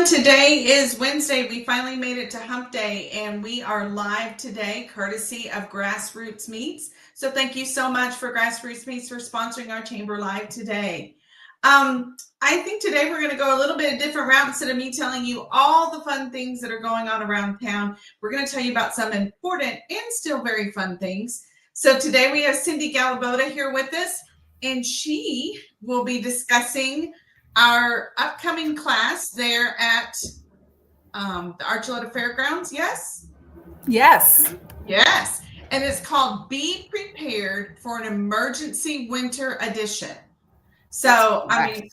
Today is Wednesday. We finally made it to Hump Day, and we are live today courtesy of Grassroots Meats. So thank you so much for Grassroots Meats for sponsoring our Chamber Live today. I think today we're going to go a little bit of different route. Instead of me telling you all the fun things that are going on around town, we're going to tell you about some important and still very fun things. So today we have Cindi Galabota here with us, and she will be discussing our upcoming class there at the Archuleta Fairgrounds. Yes? Yes. Yes. And it's called Be Prepared for an Emergency Winter Edition. So, I mean,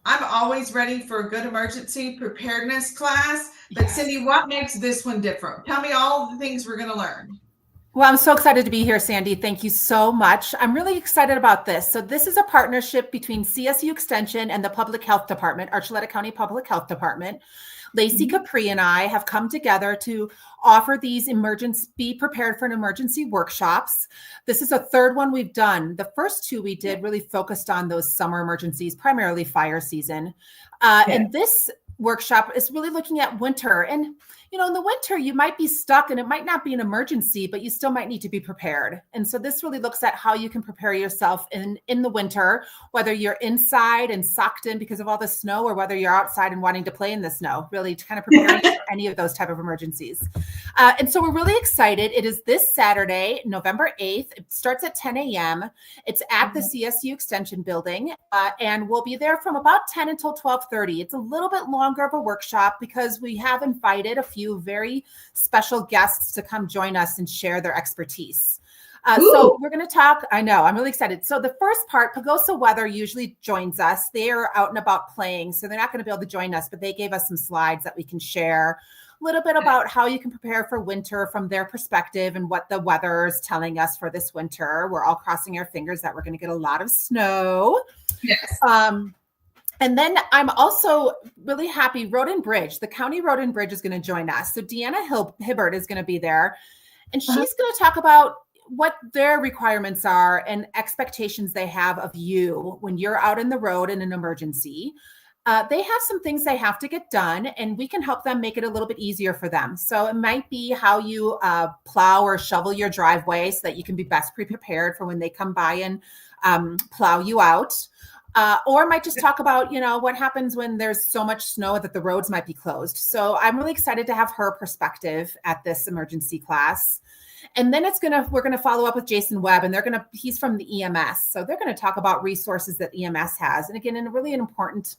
I'm always ready for a good emergency preparedness class. But yes. Cindi, what makes this one different? Tell me all the things we're going to learn. Well, I'm so excited to be here, Sandy. Thank you so much. I'm really excited about this. So this is a partnership between CSU Extension and the Public Health Department, Archuleta County Public Health Department. Lacey Capri and I have come together to offer these Be Prepared for an Emergency workshops. This is a third one we've done. The first two we did really focused on those summer emergencies, primarily fire season. And this workshop is really looking at winter. And you know, in the winter, you might be stuck and it might not be an emergency, but you still might need to be prepared. And so this really looks at how you can prepare yourself in the winter, whether you're inside and socked in because of all the snow or whether you're outside and wanting to play in the snow, really to kind of prepare you for any of those type of emergencies. And so we're really excited. It is this Saturday, November 8th. It starts at 10 a.m. It's at the CSU Extension building, and we'll be there from about 10 until 12:30. It's a little bit longer of a workshop because we have invited a few very special guests to come join us and share their expertise. So we're going to talk. I know, I'm really excited. So the first part, Pagosa Weather usually joins us. They are out and about playing, so they're not going to be able to join us, but they gave us some slides that we can share a little bit about how you can prepare for winter from their perspective and what the weather is telling us for this winter. We're all crossing our fingers that we're going to get a lot of snow. Yes. And then I'm also really happy, Road and Bridge, the County Road and Bridge is going to join us. So Deanna Hibbert is going to be there, and she's going to talk about what their requirements are and expectations they have of you when you're out in the road in an emergency. They have some things they have to get done, and we can help them make it a little bit easier for them. So it might be how you plow or shovel your driveway so that you can be best prepared for when they come by and plow you out. Or might just talk about, you know, what happens when there's so much snow that the roads might be closed. So I'm really excited to have her perspective at this emergency class. And then we're going to follow up with Jason Webb, and he's from the EMS. So they're going to talk about resources that EMS has. And again, really an important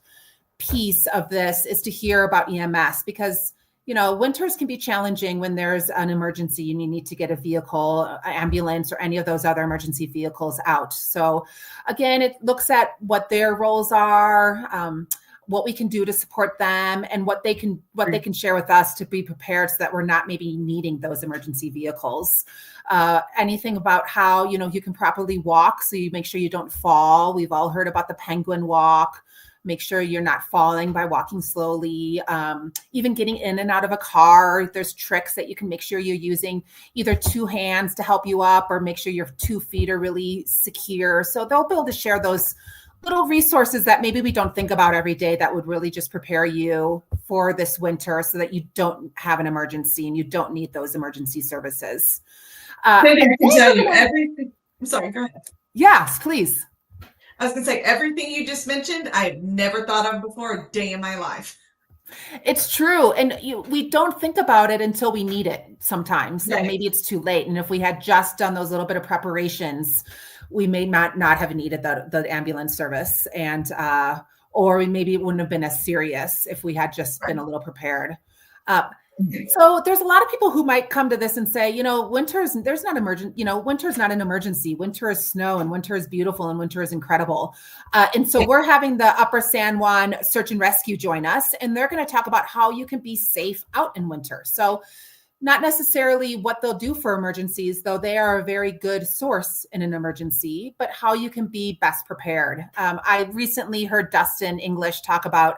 piece of this is to hear about EMS because, you know, winters can be challenging when there's an emergency and you need to get a vehicle, ambulance, or any of those other emergency vehicles out. So again, it looks at what their roles are, what we can do to support them, and what they can share with us to be prepared so that we're not maybe needing those emergency vehicles. Anything about how, you know, you can properly walk so you make sure you don't fall. We've all heard about the penguin walk. Make sure you're not falling by walking slowly. Even getting in and out of a car, there's tricks that you can make sure you're using either two hands to help you up or make sure your 2 feet are really secure. So they'll be able to share those little resources that maybe we don't think about every day that would really just prepare you for this winter so that you don't have an emergency and you don't need those emergency services. Maybe I can tell you everything. I'm sorry, go ahead. Yes, please. I was going to say, everything you just mentioned, I've never thought of before a day in my life. It's true. And we don't think about it until we need it sometimes. Right. And maybe it's too late. And if we had just done those little bit of preparations, we may not have needed the ambulance service. And or maybe it wouldn't have been as serious if we had just been a little prepared. So there's a lot of people who might come to this and say, you know, winter's not an emergency. Winter is snow and winter is beautiful and winter is incredible. And so we're having the Upper San Juan Search and Rescue join us, and they're going to talk about how you can be safe out in winter. So not necessarily what they'll do for emergencies, though they are a very good source in an emergency, but how you can be best prepared. I recently heard Dustin English talk about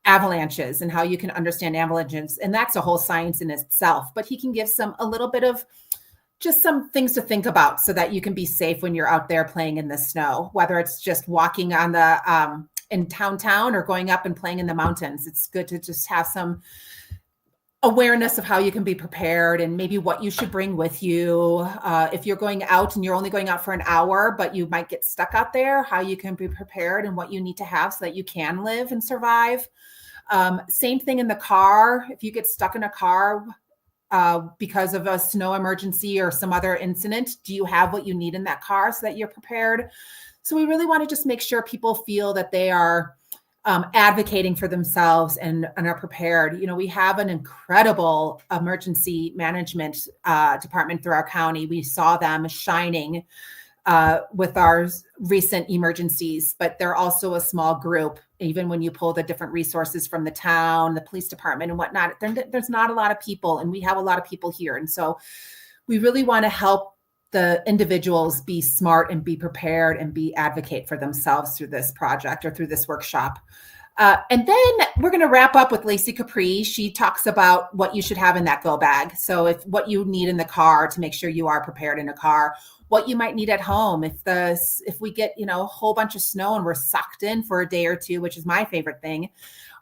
avalanches and how you can understand avalanches. And that's a whole science in itself, but he can give a little bit of just some things to think about so that you can be safe when you're out there playing in the snow, whether it's just walking on the in town or going up and playing in the mountains. It's good to just have some awareness of how you can be prepared and maybe what you should bring with you. If you're going out and you're only going out for an hour, but you might get stuck out there, how you can be prepared and what you need to have so that you can live and survive. Same thing in the car. If you get stuck in a car because of a snow emergency or some other incident, do you have what you need in that car so that you're prepared? So we really want to just make sure people feel that they are advocating for themselves and are prepared. You know, we have an incredible emergency management department through our county. We saw them shining with our recent emergencies, but they're also a small group. Even when you pull the different resources from the town, the police department and whatnot, there's not a lot of people, and we have a lot of people here. And so we really want to help the individuals be smart and be prepared and be advocate for themselves through this project or through this workshop. And then we're going to wrap up with Lacey Capri. She talks about what you should have in that go bag. So if what you need in the car to make sure you are prepared in a car, what you might need at home. If we get, you know, a whole bunch of snow and we're sucked in for a day or two, which is my favorite thing,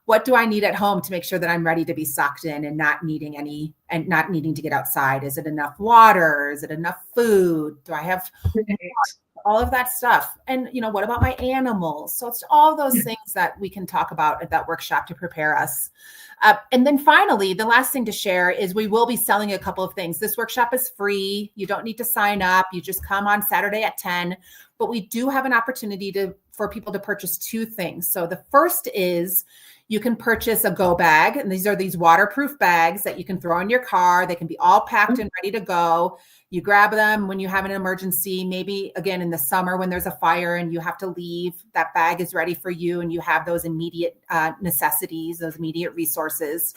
what do I need at home to make sure that I'm ready to be sucked in and not needing to get outside? Is it enough water? Is it enough food? Do I have all of that stuff? And, you know, what about my animals? So it's all those things that we can talk about at that workshop to prepare us. And then finally, the last thing to share is we will be selling a couple of things. This workshop is free. You don't need to sign up. You just come on Saturday at 10, but we do have an opportunity for people to purchase two things. So the first is you can purchase a go bag, and these are these waterproof bags that you can throw in your car. They can be all packed and ready to go. You grab them when you have an emergency, maybe again in the summer when there's a fire and you have to leave, that bag is ready for you and you have those immediate necessities, those immediate resources.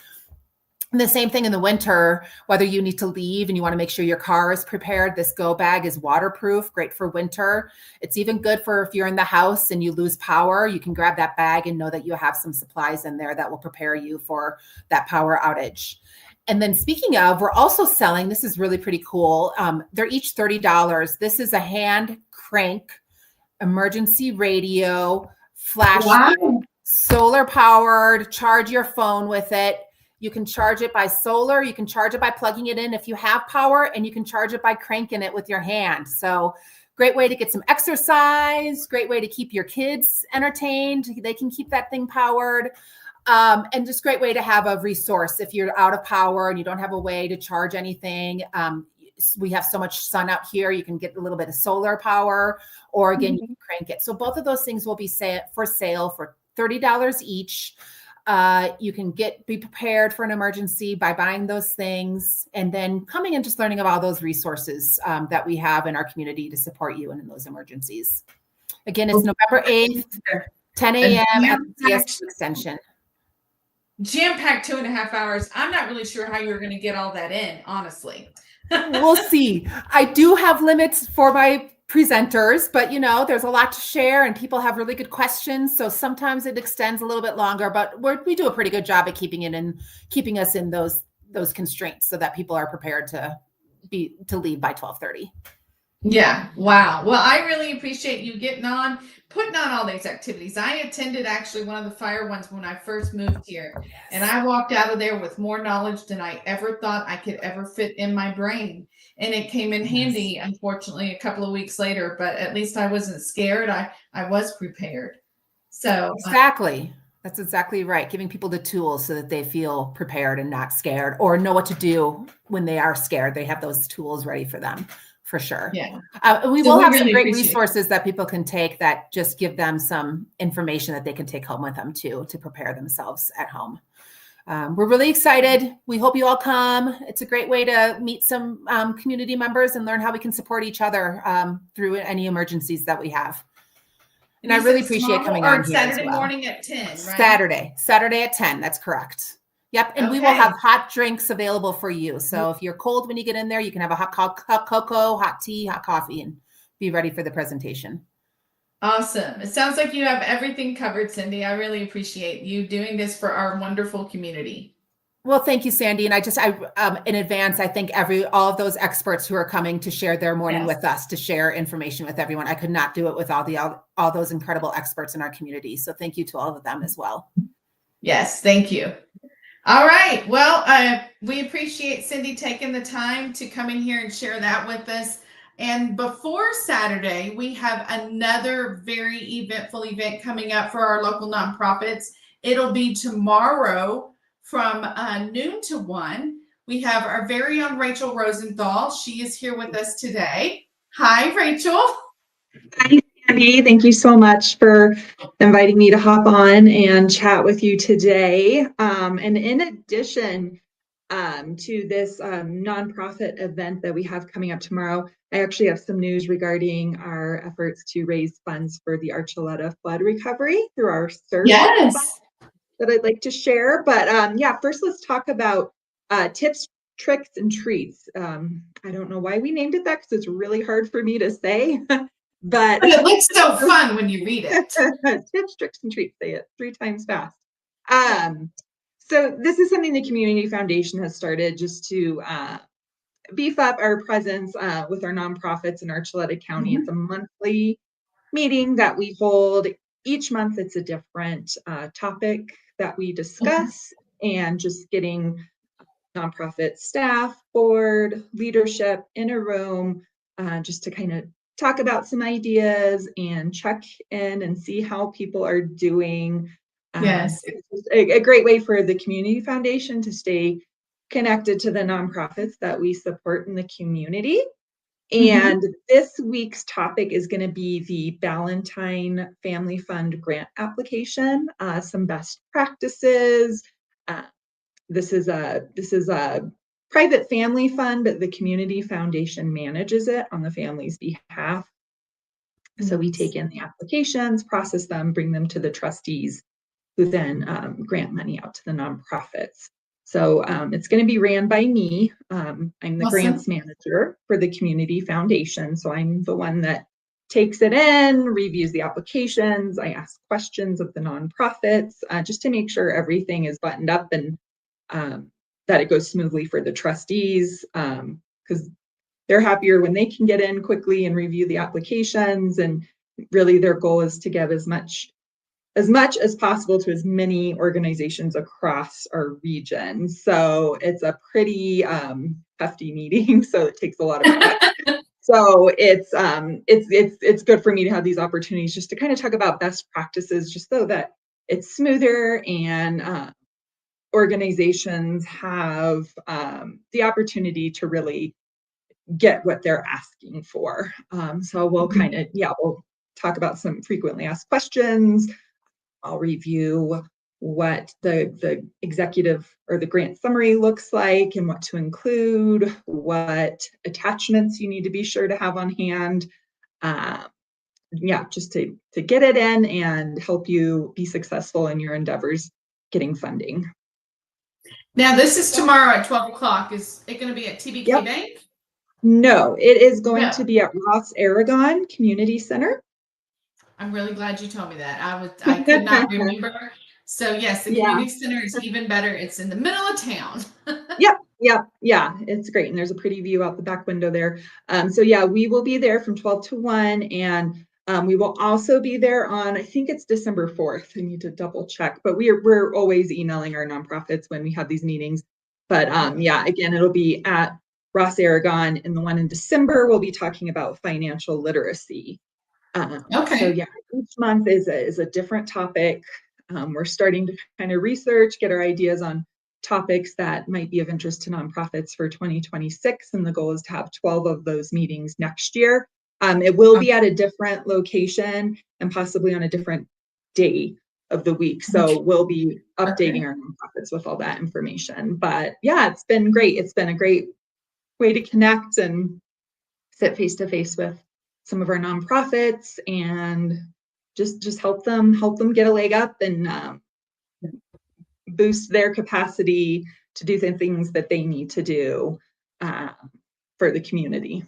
And the same thing in the winter, whether you need to leave and you want to make sure your car is prepared, this go bag is waterproof, great for winter. It's even good for if you're in the house and you lose power, you can grab that bag and know that you have some supplies in there that will prepare you for that power outage. And then speaking of, we're also selling, this is really pretty cool. They're each $30. This is a hand crank emergency radio, flash, solar powered, charge your phone with it. You can charge it by solar. You can charge it by plugging it in if you have power, and you can charge it by cranking it with your hand. So great way to get some exercise, great way to keep your kids entertained. They can keep that thing powered. And just great way to have a resource if you're out of power and you don't have a way to charge anything. We have so much sun out here, you can get a little bit of solar power, or again, you can crank it. So both of those things will be for sale for $30 each. You can be prepared for an emergency by buying those things and then coming and just learning about all those resources that we have in our community to support you in those emergencies. Again, it's November 8th, 10 a.m. at the CS Extension. Jam-packed 2.5 hours. I'm not really sure how you're going to get all that in, honestly. We'll see. I do have limits for my presenters, but you know, there's a lot to share and people have really good questions. So sometimes it extends a little bit longer, but we do a pretty good job at keeping us in those constraints so that people are prepared to leave by 12:30. Yeah. Wow. Well, I really appreciate you putting on all these activities. I attended actually one of the fire ones when I first moved here, and I walked out of there with more knowledge than I ever thought I could ever fit in my brain. And it came in handy, unfortunately, a couple of weeks later, but at least I wasn't scared. I was prepared. So exactly. That's exactly right. Giving people the tools so that they feel prepared and not scared, or know what to do when they are scared. They have those tools ready for them. For sure. Yeah. We will have some great resources that people can take that just give them some information that they can take home with them too, to prepare themselves at home. We're really excited. We hope you all come. It's a great way to meet some community members and learn how we can support each other through any emergencies that we have. And I really appreciate coming on here Saturday morning at 10, right? Saturday at 10. That's correct. Yep. And we will have hot drinks available for you. So if you're cold when you get in there, you can have a hot cocoa, hot tea, hot coffee, and be ready for the presentation. Awesome. It sounds like you have everything covered, Cindi. I really appreciate you doing this for our wonderful community. Well, thank you, Sandy. And in advance, I thank all of those experts who are coming to share their morning Yes. with us, to share information with everyone. I could not do it without all those incredible experts in our community. So thank you to all of them as well. Yes, thank you. All right. Well, we appreciate Cindi taking the time to come in here and share that with us. And before Saturday, we have another very eventful event coming up for our local nonprofits. It'll be tomorrow from noon to 1. We have our very own Rachel Rosenthal. She is here with us today. Hi, Rachel. Hi, Sandy. Thank you so much for inviting me to hop on and chat with you today. And in addition to this nonprofit event that we have coming up tomorrow, I actually have some news regarding our efforts to raise funds for the Archuleta flood recovery through our SURF Yes. that I'd like to share. But yeah, first let's talk about tips, tricks, and treats. I don't know why we named it that because it's really hard for me to say. But it looks so fun when you read it. Tips, tricks, and treats. Say it 3 times fast. So this is something the Community Foundation has started just to beef up our presence with our nonprofits in Archuleta County. Mm-hmm. It's a monthly meeting that we hold. Each month it's a different topic that we discuss, and just getting nonprofit staff, board, leadership in a room just to kind of talk about some ideas and check in and see how people are doing. Yes. It's a great way for the Community Foundation to stay connected to the nonprofits that we support in the community. And this week's topic is going to be the Ballantine Family Fund grant application, some best practices. This is a private family fund, but the Community Foundation manages it on the family's behalf. So we take in the applications, process them, bring them to the trustees, who then grant money out to the nonprofits. So it's going to be ran by me. I'm the grants manager for the Community Foundation. So I'm the one that takes it in, reviews the applications. I ask questions of the nonprofits just to make sure everything is buttoned up and that it goes smoothly for the trustees, because they're happier when they can get in quickly and review the applications. And really their goal is to give as much as possible to as many organizations across our region. So it's a pretty hefty meeting, so it takes a lot of prep. So it's good for me to have these opportunities just to kind of talk about best practices, just so that it's smoother and organizations have the opportunity to really get what they're asking for. So we'll we'll talk about some frequently asked questions. I'll review what the executive or the grant summary looks like and what to include, what attachments you need to be sure to have on hand. Just to get it in and help you be successful in your endeavors getting funding. Now, this is tomorrow at 12 o'clock. Is it going to be at TBK Bank? No, it is going to be at Ross Aragon Community Center. I'm really glad you told me that. I could not remember. So yes, the community center is even better. It's in the middle of town. Yeah, it's great. And there's a pretty view out the back window there. So yeah, we will be there from 12 to 1. And we will also be there on, I think it's December 4th. I need to double check, but we're always emailing our nonprofits when we have these meetings. But again, it'll be at Ross Aragon, and the one in December, we'll be talking about financial literacy. So yeah, each month is a different topic. We're starting to kind of research, get our ideas on topics that might be of interest to nonprofits for 2026. And the goal is to have 12 of those meetings next year. It will be at a different location and possibly on a different day of the week. So we'll be updating our nonprofits with all that information. But yeah, it's been great. It's been a great way to connect and sit face to face with some of our nonprofits and just help them get a leg up and boost their capacity to do the things that they need to do for the community.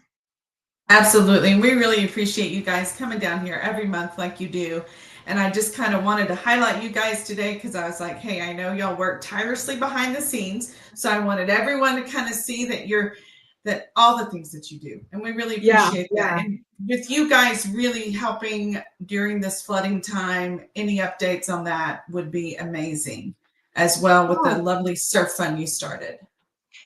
Absolutely. And we really appreciate you guys coming down here every month like you do. And I just kind of wanted to highlight you guys today because I was like, hey, I know y'all work tirelessly behind the scenes. So I wanted everyone to kind of see that all the things that you do. And we really Yeah, appreciate yeah. that. And with you guys really helping during this flooding time, any updates on that would be amazing as well with the lovely surf fund you started.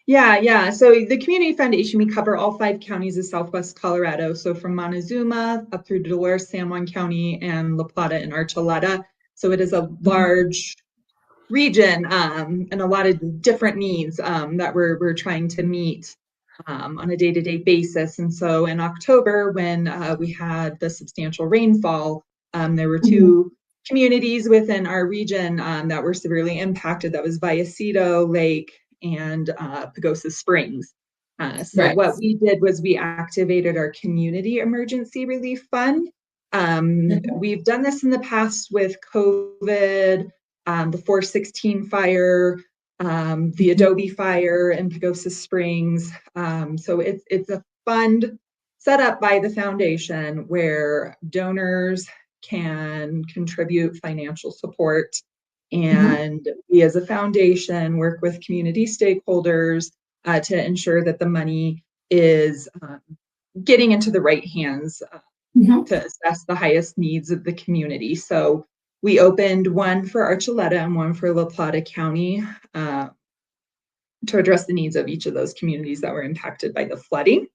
Yeah. So the Community Foundation, we cover all 5 counties of Southwest Colorado. So from Montezuma up through Dolores, San Juan County, and La Plata and Archuleta. So it is a large region and a lot of different needs that we're trying to meet on a day-to-day basis. And so in October, when we had the substantial rainfall, there were 2 communities within our region that were severely impacted. That was Vallecito Lake and Pagosa Springs. So Right. what we did was we activated our Community Emergency Relief Fund. We've done this in the past with COVID, the 416 fire, the Adobe fire in Pagosa Springs. So it's a fund set up by the foundation where donors can contribute financial support. And we as a foundation work with community stakeholders to ensure that the money is getting into the right hands to assess the highest needs of the community. So we opened one for Archuleta and one for La Plata County to address the needs of each of those communities that were impacted by the flooding.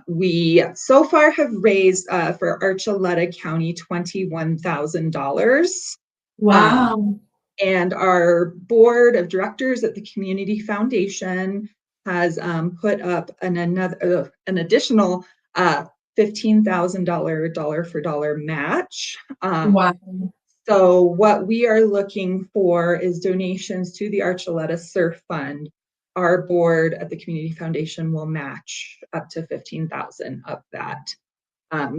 We so far have raised for Archuleta County $21,000. Wow. And our board of directors at the Community Foundation has put up an additional $15,000 dollar for dollar match. Wow. So what we are looking for is donations to the Archuleta Surf Fund. Our board at the Community Foundation will match up to $15,000 of that.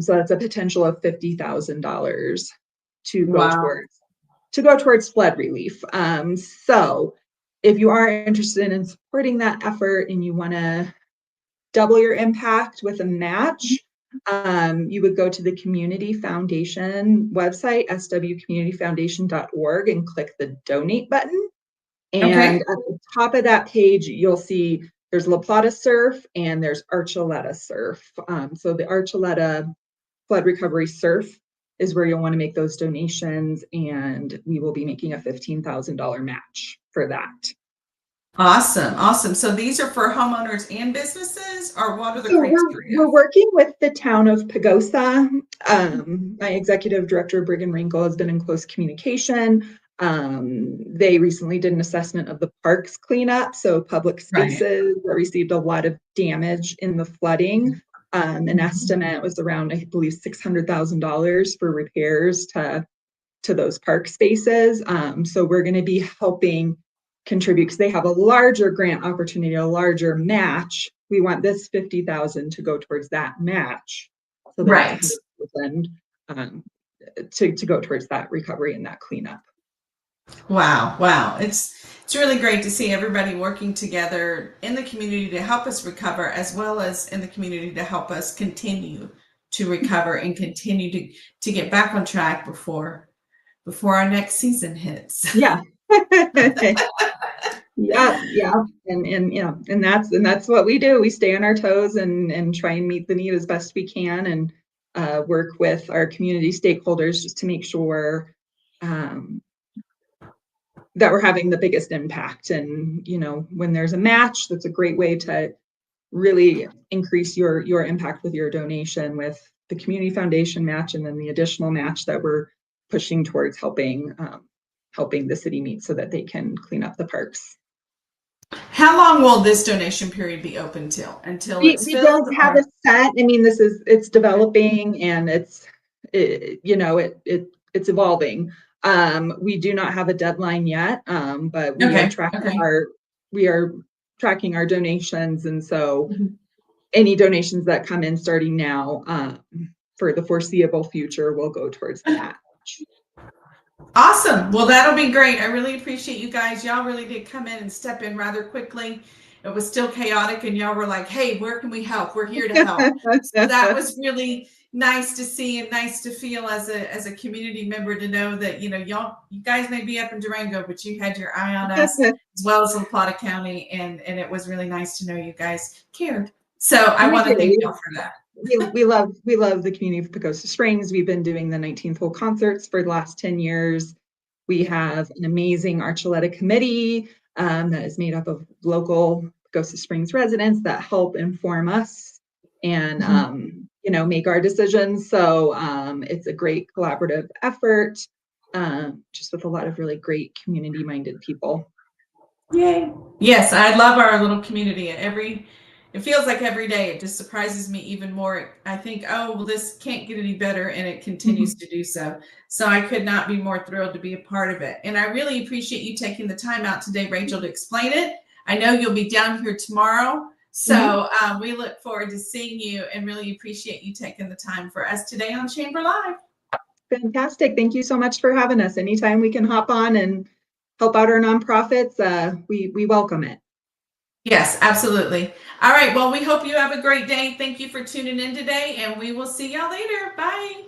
So that's a potential of $50,000 to go towards flood relief. So if you are interested in supporting that effort and you want to double your impact with a match, you would go to the Community Foundation website, swcommunityfoundation.org, and click the donate button. And at the top of that page, you'll see there's La Plata Surf and there's Archuleta Surf. So the Archuleta Flood Recovery Surf is where you'll want to make those donations, and we will be making a $15,000 match for that. Awesome. So these are for homeowners and businesses, or what are the criteria? We're working with the town of Pagosa. My executive director, Brigham Wrinkle, has been in close communication. They recently did an assessment of the parks cleanup, so public spaces that received a lot of damage in the flooding. An estimate was around, I believe, $600,000 for repairs to those park spaces. So we're going to be helping contribute because they have a larger grant opportunity, a larger match. We want this $50,000 to go towards that match. So that's to go towards that recovery and that cleanup. Wow. It's really great to see everybody working together in the community to help us recover, as well as in the community to help us continue to recover and continue to get back on track before our next season hits. Yeah. Yeah. And that's what we do. We stay on our toes and try and meet the need as best we can, and work with our community stakeholders just to make sure that we're having the biggest impact. And when there's a match, that's a great way to really increase your impact with your donation with the Community Foundation match, and then the additional match that we're pushing towards helping the city meet so that they can clean up the parks. How long will this donation period be open till? Until we it's filled? Don't have a set. I mean, it's developing, and it's evolving. We do not have a deadline yet, but we are tracking our donations, and so any donations that come in starting now for the foreseeable future will go towards the match. Awesome. Well, that'll be great. I really appreciate you guys. Y'all really did come in and step in rather quickly. it was still chaotic, and y'all were like, hey, where can we help? We're here to help. So that was really nice to see and nice to feel as a community member, to know that, you guys may be up in Durango, but you had your eye on us as well as La Plata County, and it was really nice to know you guys cared. So I want to thank y'all for that. We love the community of Pagosa Springs. We've been doing the 19th hole concerts for the last 10 years. We have an amazing Archuleta committee that is made up of local Pagosa Springs residents that help inform us and make our decisions. So it's a great collaborative effort, just with a lot of really great community-minded people. Yay! Yes, I love our little community. It feels like every day it just surprises me even more. I think, oh, well, this can't get any better, and it continues to do so. So I could not be more thrilled to be a part of it. And I really appreciate you taking the time out today, Rachel, to explain it. I know you'll be down here tomorrow. So we look forward to seeing you, and really appreciate you taking the time for us today on Chamber Live. Fantastic. Thank you so much for having us. Anytime we can hop on and help out our nonprofits, we welcome it. Yes, absolutely. All right. Well, we hope you have a great day. Thank you for tuning in today, and we will see y'all later. Bye.